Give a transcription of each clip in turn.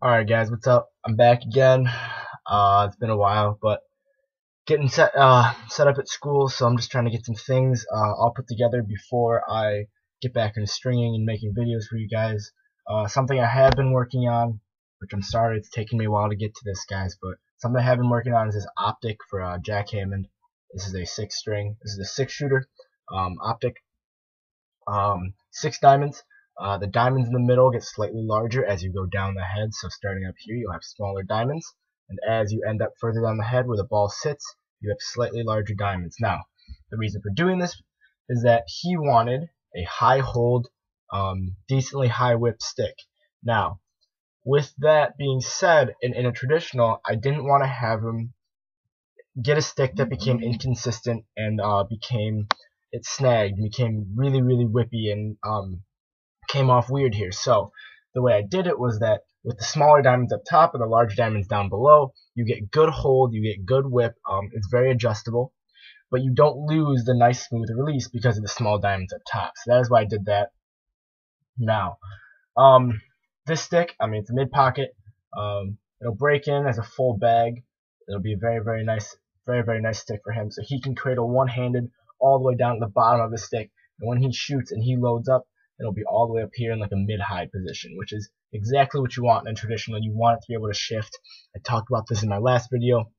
Alright guys, what's up? I'm back again. It's been a while, but getting set up at school, so I'm just trying to get some things all put together before I get back into stringing and making videos for you guys. Something I have been working on, which I'm sorry it's taking me a while to get to this, guys, but something I have been working on is this Optik for Jack Hammond. This is a 6-string. This is a 6-shooter Optik. 6 diamonds. The diamonds in the middle get slightly larger as you go down the head, so starting up here you'll have smaller diamonds, and as you end up further down the head where the ball sits, you have slightly larger diamonds. Now, the reason for doing this is that he wanted a high hold, decently high whip stick. Now, with that being said, in a traditional, I didn't want to have him get a stick that became inconsistent and it snagged, became really whippy, and came off weird here. So the way I did it was that with the smaller diamonds up top and the large diamonds down below, you get good hold, you get good whip. It's very adjustable, but you don't lose the nice smooth release because of the small diamonds up top. So that is why I did that. Now, this stick, it's a mid pocket. It'll break in as a full bag. It'll be a very nice stick for him. So he can cradle one-handed all the way down to the bottom of the stick, and when he shoots and he loads up, it'll be all the way up here in like a mid-high position, which is exactly what you want in a traditional. You want it to be able to shift. I talked about this in my last video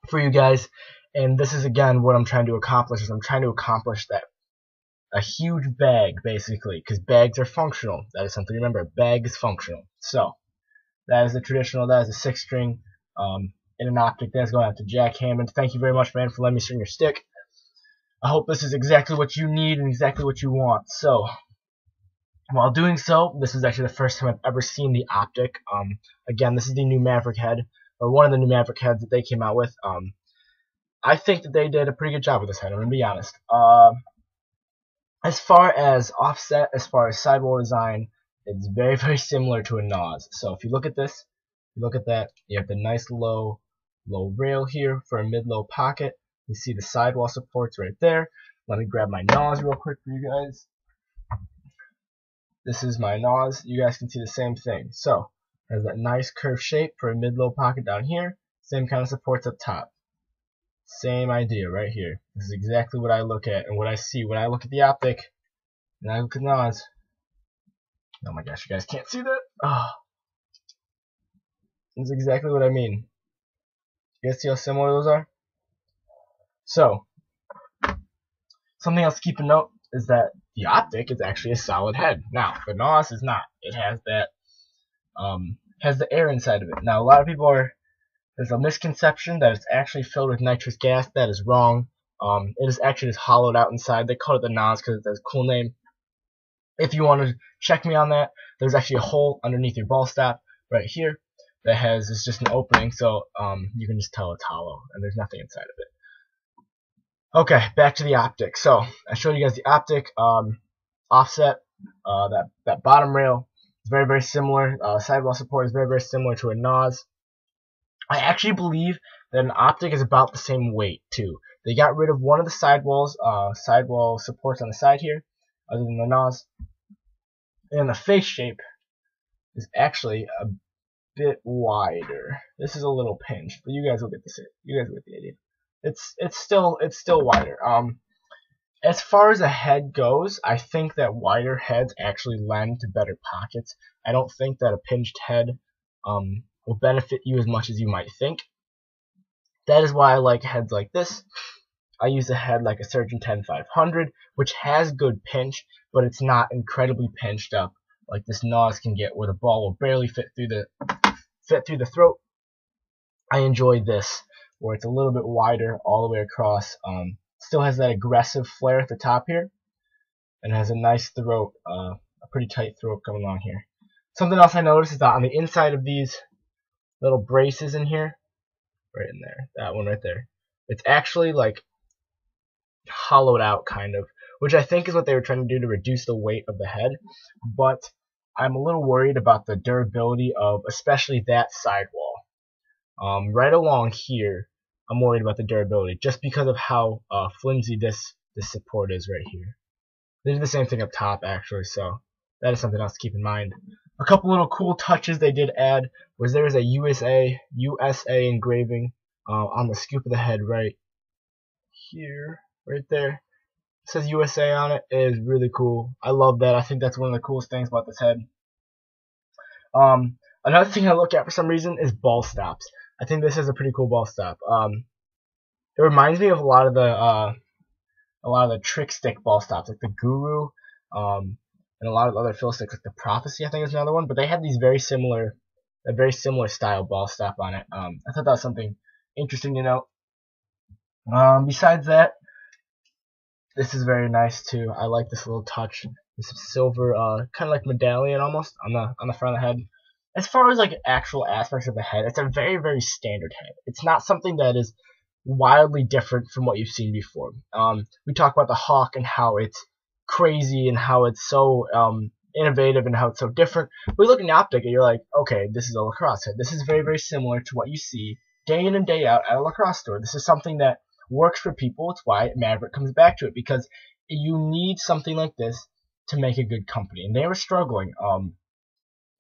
for you guys, and this is again what I'm trying to accomplish. I'm trying to accomplish that a huge bag, basically, because bags are functional. That is something to remember. A bag is functional. So that is the traditional. That is a 6-string in an Optik. That's going out to Jack Hammond. Thank you very much, man, for letting me string your stick. I hope this is exactly what you need and exactly what you want. So, while doing so, this is actually the first time I've ever seen the Optik. Again, this is the new Maverik head, or one of the new Maverik heads that they came out with. I think that they did a pretty good job with this head, I'm going to be honest. As far as offset, as far as sidewall design, it's very similar to a Nas. So if you look at this, you look at that, you have the nice low rail here for a mid-low pocket. You see the sidewall supports right there. Let me grab my Nas real quick for you guys. This is my Nas. You guys can see the same thing. So, it has that nice curved shape for a mid-low pocket down here. Same kind of supports up top. Same idea right here. This is exactly what I look at and what I see when I look at the Optik and I look at Nas. Oh my gosh, you guys can't see that? Oh. This is exactly what I mean. You guys see how similar those are? So, something else to keep a note is that the Optik is actually a solid head. Now, the Nas is not. It has that, has the air inside of it. Now, a lot of people there's a misconception that it's actually filled with nitrous gas. That is wrong. It is actually just hollowed out inside. They call it the Nas because it has a cool name. If you want to check me on that, there's actually a hole underneath your ball stop right here that it's just an opening, so you can just tell it's hollow and there's nothing inside of it. Okay, back to the Optik. So I showed you guys the Optik offset. That bottom rail is very similar. Sidewall support is very similar to a Nas. I actually believe that an Optik is about the same weight too. They got rid of one of the sidwall supports on the side here, other than the Nas, and the face shape is actually a bit wider. This is a little pinched, but you guys will get the idea. It's still wider. As far as a head goes, I think that wider heads actually lend to better pockets. I don't think that a pinched head will benefit you as much as you might think. That is why I like heads like this. I use a head like a Surgeon 10500, which has good pinch, but it's not incredibly pinched up like this Nas can get, where the ball will barely fit through the throat. I enjoy this, where it's a little bit wider all the way across. Still has that aggressive flare at the top here, and has a nice throat, a pretty tight throat coming along here. Something else I noticed is that on the inside of these little braces in here, right in there, that one right there, it's actually like hollowed out kind of, which I think is what they were trying to do to reduce the weight of the head, but I'm a little worried about the durability of especially that sidewall. Right along here, I'm worried about the durability just because of how flimsy this support is right here. They do the same thing up top actually, so that is something else to keep in mind. A couple little cool touches they did add was there is a USA engraving on the scoop of the head right here, right there. It says USA on it. It is really cool. I love that. I think that's one of the coolest things about this head. Another thing I look at for some reason is ball stops. I think this is a pretty cool ball stop. It reminds me of a lot of the trick stick ball stops, like the Guru, and a lot of other fill sticks, like the Prophecy. I think is another one. But they had these very similar style ball stop on it. I thought that was something interesting to note. Besides that, this is very nice too. I like this little touch. This silver, kind of like medallion almost on the front of the head. As far as like actual aspects of the head, it's a very, very standard head. It's not something that is wildly different from what you've seen before. We talk about the Hawk and how it's crazy and how it's so innovative and how it's so different. We look at the Optik and you're like, okay, this is a lacrosse head. This is very, very similar to what you see day in and day out at a lacrosse store. This is something that works for people. It's why Maverik comes back to it, because you need something like this to make a good company, and they were struggling.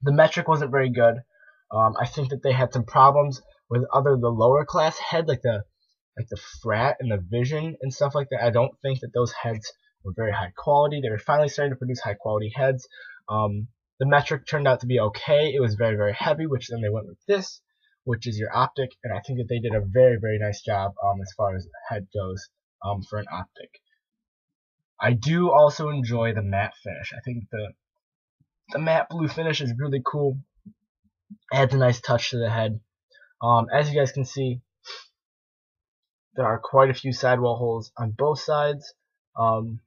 The metric wasn't very good. I think that they had some problems with the lower class head, like the Frat and the Vision and stuff like that. I don't think that those heads were very high quality. They were finally starting to produce high quality heads. The metric turned out to be okay. It was very, very heavy, which then they went with this, which is your Optik, and I think that they did a very, very nice job as far as the head goes for an Optik. I do also enjoy the matte finish. I think the matte blue finish is really cool. Adds a nice touch to the head. As you guys can see, there are quite a few sidewall holes on both sides. The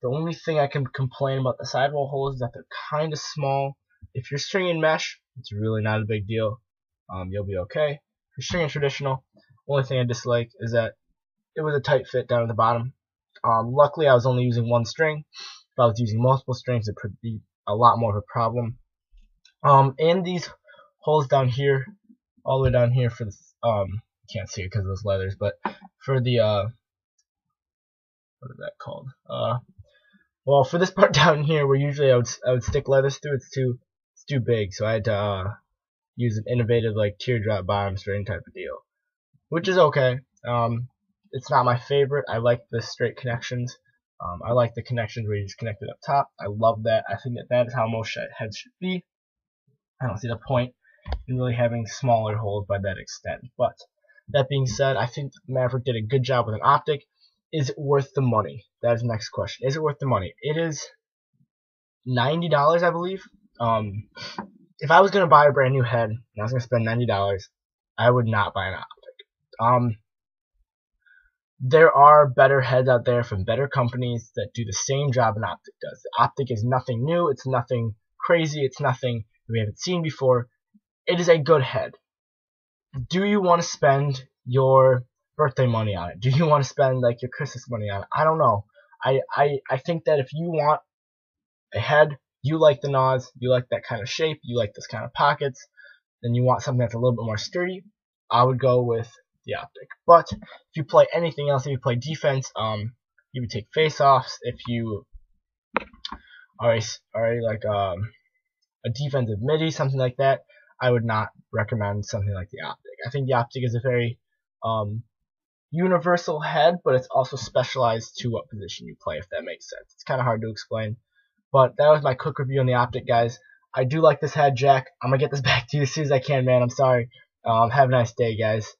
only thing I can complain about the sidewall holes is that they're kind of small. If you're stringing mesh, it's really not a big deal. You'll be okay. If you're stringing traditional, only thing I dislike is that it was a tight fit down at the bottom. Luckily, I was only using one string. If I was using multiple strings, it could be a lot more of a problem. And these holes down here, all the way down here for the can't see it because of those leathers, but for the what is that called? Well, for this part down here, where usually I would stick leathers through, it's too big, so I had to use an innovative like teardrop bottom string type of deal, which is okay. It's not my favorite. I like the straight connections. I like the connections where you just connect it up top. I love that. I think that is how most heads should be. I don't see the point in really having smaller holes by that extent. But that being said, I think Maverik did a good job with an Optik. Is it worth the money? That is the next question. Is it worth the money? It is $90, I believe. If I was going to buy a brand new head and I was going to spend $90, I would not buy an Optik. There are better heads out there from better companies that do the same job an Optik does. The Optik is nothing new. It's nothing crazy. It's nothing we haven't seen before. It is a good head. Do you want to spend your birthday money on it? Do you want to spend like your Christmas money on it? I don't know. I think that if you want a head, you like the Nas, you like that kind of shape, you like this kind of pockets, then you want something that's a little bit more sturdy, I would go with the Optik. But if you play anything else, if you play defense, you would take face-offs. If you are like a defensive midi, something like that, I would not recommend something like the Optik. I think the Optik is a very universal head, but it's also specialized to what position you play, if that makes sense. It's kind of hard to explain. But that was my quick review on the Optik, guys. I do like this head, Jack. I'm going to get this back to you as soon as I can, man. I'm sorry. Have a nice day, guys.